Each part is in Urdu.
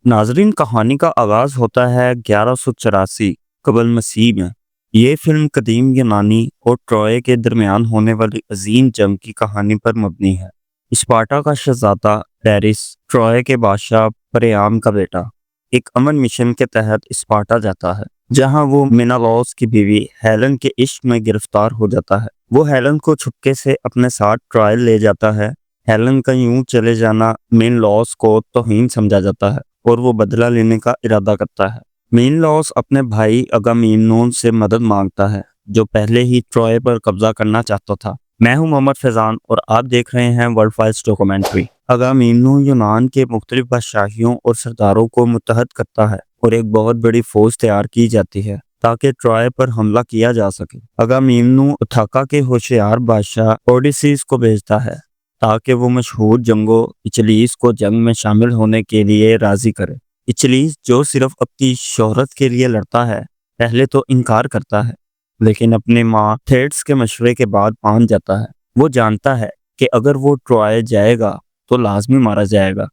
ناظرین، کہانی کا آغاز ہوتا ہے 1184 قبل مسیح میں۔ یہ فلم قدیم یونانی اور ٹروائے کے درمیان ہونے والی عظیم جنگ کی کہانی پر مبنی ہے۔ اسپارٹا کا شہزادہ پیرس، ٹروائے کے بادشاہ پریام کا بیٹا، ایک امن مشن کے تحت اسپارٹا جاتا ہے، جہاں وہ مینالاؤس کی بیوی ہیلن کے عشق میں گرفتار ہو جاتا ہے۔ وہ ہیلن کو چھپکے سے اپنے ساتھ ٹرائل لے جاتا ہے۔ ہیلن کا یوں چلے جانا مینلاؤس کو توہین سمجھا جاتا ہے اور وہ بدلہ لینے کا ارادہ کرتا ہے۔ مینلاؤس اپنے بھائی اگامیمنون سے مدد مانگتا ہے، جو پہلے ہی ٹروائے پر قبضہ کرنا چاہتا تھا۔ میں ہوں محمد فیضان اور آپ دیکھ رہے ہیں ورلڈ فائلز ڈاکومنٹری۔ اگامیمنون یونان کے مختلف بادشاہیوں اور سرداروں کو متحد کرتا ہے اور ایک بہت بڑی فوج تیار کی جاتی ہے تاکہ ٹرائے پر حملہ کیا جا سکے۔ اگامیمنون اتھاکا کے ہوشیار بادشاہ اوڈیسیس کو بھیجتا ہے تاکہ وہ مشہور جنگجو اچلیس کو جنگ میں شامل ہونے کے لیے راضی کرے۔ اچلیس، جو صرف اپنی شہرت کے لیے لڑتا ہے، پہلے تو انکار کرتا ہے، لیکن اپنی ماں تھیٹس کے مشورے کے بعد مان جاتا ہے۔ وہ جانتا ہے کہ اگر وہ ٹرائے جائے گا تو لازمی مارا جائے گا،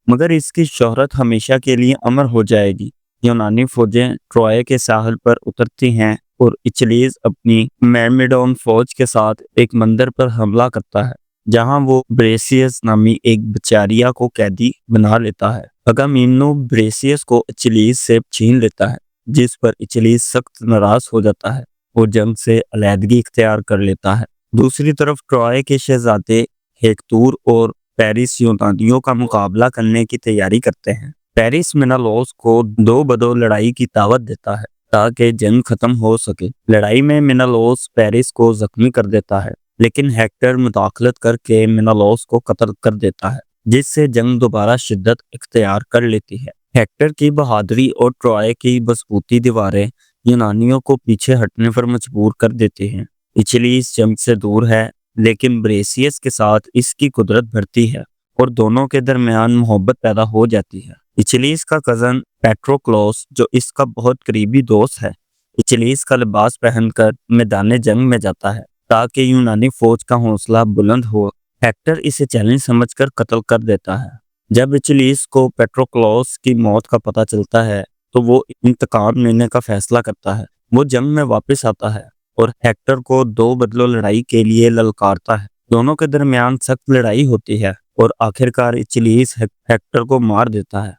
مگر اس کی شہرت ہمیشہ کے لیے امر ہو جائے گی۔ یونانی فوجیں ٹرائے کے ساحل پر اترتی ہیں اور اچلیس اپنی میرمیڈون فوج کے ساتھ ایک مندر پر حملہ کرتا ہے، جہاں وہ بریسیس نامی ایک بچاریا کو قیدی بنا لیتا ہے۔ اگامیمنون بریسیس کو اچلیس سے چھین لیتا ہے، جس پر اچلیس سخت ناراض ہو جاتا ہے اور جنگ سے علیحدگی اختیار کر لیتا ہے۔ دوسری طرف ٹرائے کے شہزادے ہیکتور اور پیرس یونانیوں کا مقابلہ کرنے کی تیاری کرتے ہیں۔ پیرس مینالاؤس کو دو بدو لڑائی کی دعوت دیتا ہے تاکہ جنگ ختم ہو سکے۔ لڑائی میں مینالاؤس پیرس کو زخمی کر دیتا ہے، لیکن ہیکٹر مداخلت کر کے مینالاؤس کو قتل کر دیتا ہے، جس سے جنگ دوبارہ شدت اختیار کر لیتی ہے۔ ہیکٹر کی بہادری اور ٹرائے کی مضبوطی دیواریں یونانیوں کو پیچھے ہٹنے پر مجبور کر دیتی ہیں۔ اچلیس جنگ سے دور ہے، لیکن بریسیس کے ساتھ اس کی قدرت بڑھتی ہے اور دونوں کے درمیان محبت پیدا ہو جاتی ہے۔ اچلیس کا کزن پیٹروکلوس، جو اس کا بہت قریبی دوست ہے، اچلیس کا لباس پہن کر میدان جنگ میں جاتا ہے تاکہ یونانی فوج کا حوصلہ بلند ہو۔ ہیکٹر اسے چیلنج سمجھ کر قتل کر دیتا ہے۔ جب اچلیس کو پیٹروکلوس کی موت کا پتہ چلتا ہے تو وہ انتقام لینے کا فیصلہ کرتا ہے۔ وہ جنگ میں واپس آتا ہے اور ہیکٹر کو دو بدلوں لڑائی کے لیے للکارتا ہے۔ دونوں کے درمیان سخت لڑائی ہوتی ہے اور آخرکار اچلیس ہیکٹر کو مار دیتا ہے۔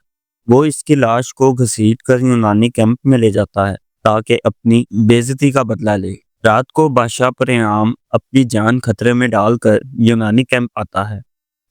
وہ اس کی لاش کو گھسیٹ کر یونانی کیمپ میں لے جاتا ہے تاکہ اپنی بے عزتی کا بدلہ لے۔ رات کو بادشاہ پریام اپنی جان خطرے میں ڈال کر یونانی کیمپ آتا ہے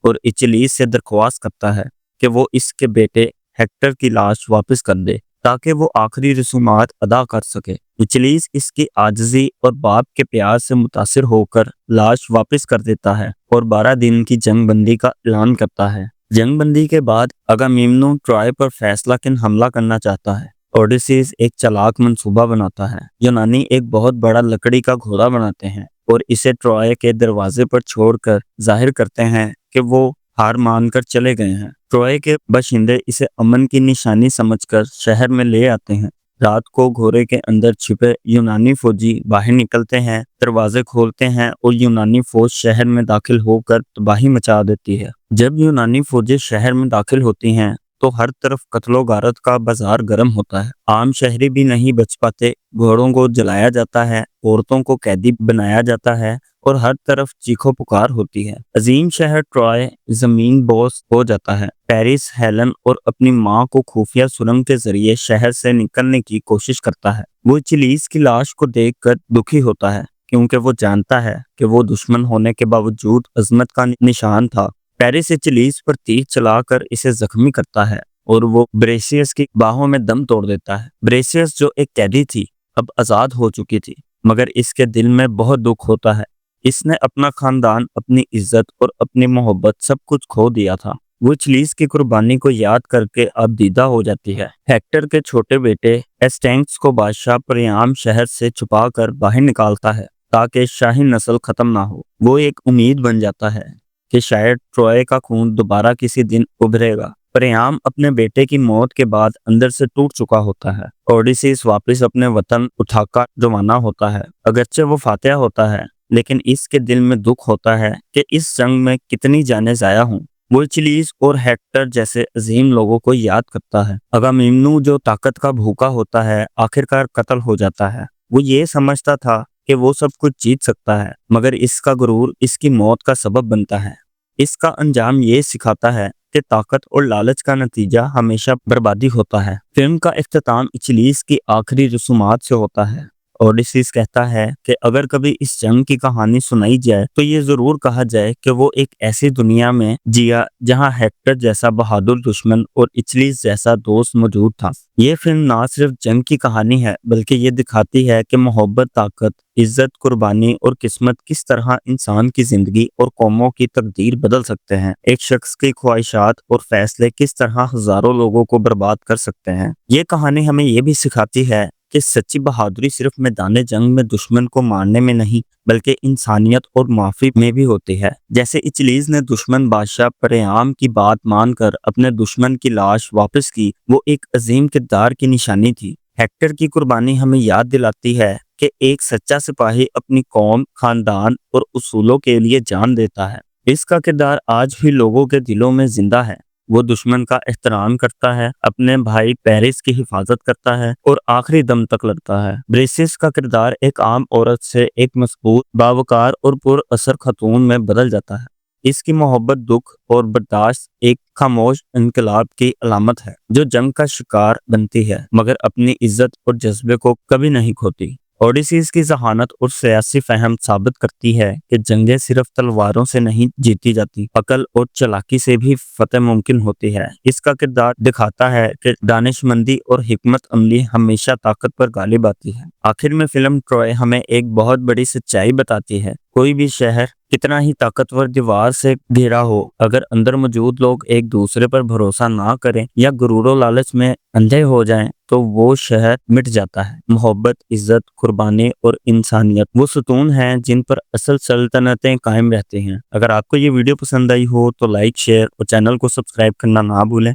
اور اچلیس سے درخواست کرتا ہے کہ وہ اس کے بیٹے ہیکٹر کی لاش واپس کر دے تاکہ وہ آخری رسومات ادا کر سکے۔ اچلیس اس کی عاجزی اور باپ کے پیار سے متاثر ہو کر لاش واپس کر دیتا ہے اور 12 دن کی جنگ بندی کا اعلان کرتا ہے۔ جنگ بندی کے بعد اگامیمنون ٹرائے پر فیصلہ کن حملہ کرنا چاہتا ہے۔ اوڈیسیس ایک چالاک منصوبہ بناتا ہے۔ یونانی ایک بہت بڑا لکڑی کا گھوڑا بناتے ہیں اور اسے ٹرائے کے دروازے پر چھوڑ کر ظاہر کرتے ہیں کہ وہ ہار مان کر چلے گئے ہیں۔ ٹرائے کے باشندے اسے امن کی نشانی سمجھ کر شہر میں لے آتے ہیں۔ رات کو گھوڑے کے اندر چھپے یونانی فوجی باہر نکلتے ہیں، دروازے کھولتے ہیں اور یونانی فوج شہر میں داخل ہو کر تباہی مچا دیتی ہے۔ جب یونانی فوجیں شہر میں داخل ہوتی ہیں تو ہر طرف قتل و غارت کا بازار گرم ہوتا ہے۔ عام شہری بھی نہیں بچ پاتے، گھوڑوں کو جلایا جاتا ہے، عورتوں کو قیدی بنایا جاتا ہے اور ہر طرف چیخو پکار ہوتی ہے۔ عظیم شہر ٹرائے زمین بوس ہو جاتا ہے۔ پیرس ہیلن اور اپنی ماں کو خفیہ سرنگ کے ذریعے شہر سے نکلنے کی کوشش کرتا ہے۔ وہ اچلیس کی لاش کو دیکھ کر دکھی ہوتا ہے کیونکہ وہ جانتا ہے کہ وہ دشمن ہونے کے باوجود عظمت کا نشان تھا۔ پیرس اچلیس پر تیر چلا کر اسے زخمی کرتا ہے اور وہ بریسیس کی باہوں میں دم توڑ دیتا ہے۔ بریسیس، جو ایک قیدی تھی، اب آزاد ہو چکی تھی، مگر اس کے دل میں بہت دکھ ہوتا ہے۔ اس نے اپنا خاندان، اپنی عزت اور اپنی محبت سب کچھ کھو دیا تھا۔ وہ اچلیس کی قربانی کو یاد کر کے اب دیدہ ہو جاتی ہے۔ ہیکٹر کے چھوٹے بیٹے ایسٹینکس کو بادشاہ پریام شہر سے چھپا کر باہر نکالتا ہے تاکہ شاہی نسل ختم نہ ہو۔ وہ ایک امید بن جاتا ہے کہ شاید ٹرائے کا خون دوبارہ کسی دن ابھرے گا۔ پریام اپنے بیٹے کی موت کے بعد اندر سے ٹوٹ چکا ہوتا ہے۔ اوڈیسیس واپس اپنے وطن اتھاکا روانہ ہوتا ہے۔ اگرچہ وہ فاتح ہوتا ہے، لیکن اس کے دل میں دکھ ہوتا ہے کہ اس جنگ میں کتنی جانیں ضائع ہوں۔ وہ اچلیس اور ہیکٹر جیسے عظیم لوگوں کو یاد کرتا ہے۔ اگامemnu جو طاقت کا بھوکا ہوتا ہے آخرکار قتل ہو جاتا ہے۔ وہ یہ سمجھتا تھا کہ وہ سب کچھ جیت سکتا ہے، مگر اس کا غرور اس کی موت کا سبب بنتا ہے۔ اس کا انجام یہ سکھاتا ہے کہ طاقت اور لالچ کا نتیجہ ہمیشہ بربادی ہوتا ہے۔ فلم کا اختتام اچلیس کی آخری رسومات سے ہوتا ہے۔ اوڈیسیس کہتا ہے کہ اگر کبھی اس جنگ کی کہانی سنائی جائے تو یہ ضرور کہا جائے کہ وہ ایک ایسی دنیا میں جیا جہاں ہیکٹر جیسا بہادر دشمن اور اچلیس جیسا دوست موجود تھا۔ یہ فلم نہ صرف جنگ کی کہانی ہے بلکہ یہ دکھاتی ہے کہ محبت، طاقت، عزت، قربانی اور قسمت کس طرح انسان کی زندگی اور قوموں کی تقدیر بدل سکتے ہیں۔ ایک شخص کی خواہشات اور فیصلے کس طرح ہزاروں لوگوں کو برباد کر سکتے ہیں۔ یہ کہانی ہمیں یہ بھی سکھاتی ہے کہ سچی بہادری صرف میدان جنگ میں دشمن کو مارنے میں نہیں بلکہ انسانیت اور معافی میں بھی ہوتی ہے۔ جیسے اچلیس نے دشمن بادشاہ پریام کی بات مان کر اپنے دشمن کی لاش واپس کی، وہ ایک عظیم کردار کی نشانی تھی۔ ہیکٹر کی قربانی ہمیں یاد دلاتی ہے کہ ایک سچا سپاہی اپنی قوم، خاندان اور اصولوں کے لیے جان دیتا ہے۔ اس کا کردار آج بھی لوگوں کے دلوں میں زندہ ہے۔ وہ دشمن کا احترام کرتا ہے، اپنے بھائی پیرس کی حفاظت کرتا ہے اور آخری دم تک لڑتا ہے۔ بریسس کا کردار ایک عام عورت سے ایک مضبوط، باوقار اور پر اثر خاتون میں بدل جاتا ہے۔ اس کی محبت، دکھ اور برداشت ایک خاموش انقلاب کی علامت ہے جو جنگ کا شکار بنتی ہے مگر اپنی عزت اور جذبے کو کبھی نہیں کھوتی۔ اوڈیسیس کی ذہانت اور سیاسی فہم ثابت کرتی ہے کہ جنگیں صرف تلواروں سے نہیں جیتی جاتی، عقل اور چالاکی سے بھی فتح ممکن ہوتی ہے۔ اس کا کردار دکھاتا ہے کہ دانشمندی اور حکمت عملی ہمیشہ طاقت پر غالب آتی ہے۔ آخر میں فلم ٹروائے ہمیں ایک بہت بڑی سچائی بتاتی ہے۔ کوئی بھی شہر کتنا ہی طاقتور دیوار سے گھرا ہو، اگر اندر موجود لوگ ایک دوسرے پر بھروسہ نہ کریں یا غرور و لالچ میں اندھے ہو جائیں تو وہ شہر مٹ جاتا ہے۔ محبت، عزت، قربانی اور انسانیت وہ ستون ہیں جن پر اصل سلطنتیں قائم رہتی ہیں۔ اگر آپ کو یہ ویڈیو پسند آئی ہو تو لائک، شیئر اور چینل کو سبسکرائب کرنا نہ بھولیں۔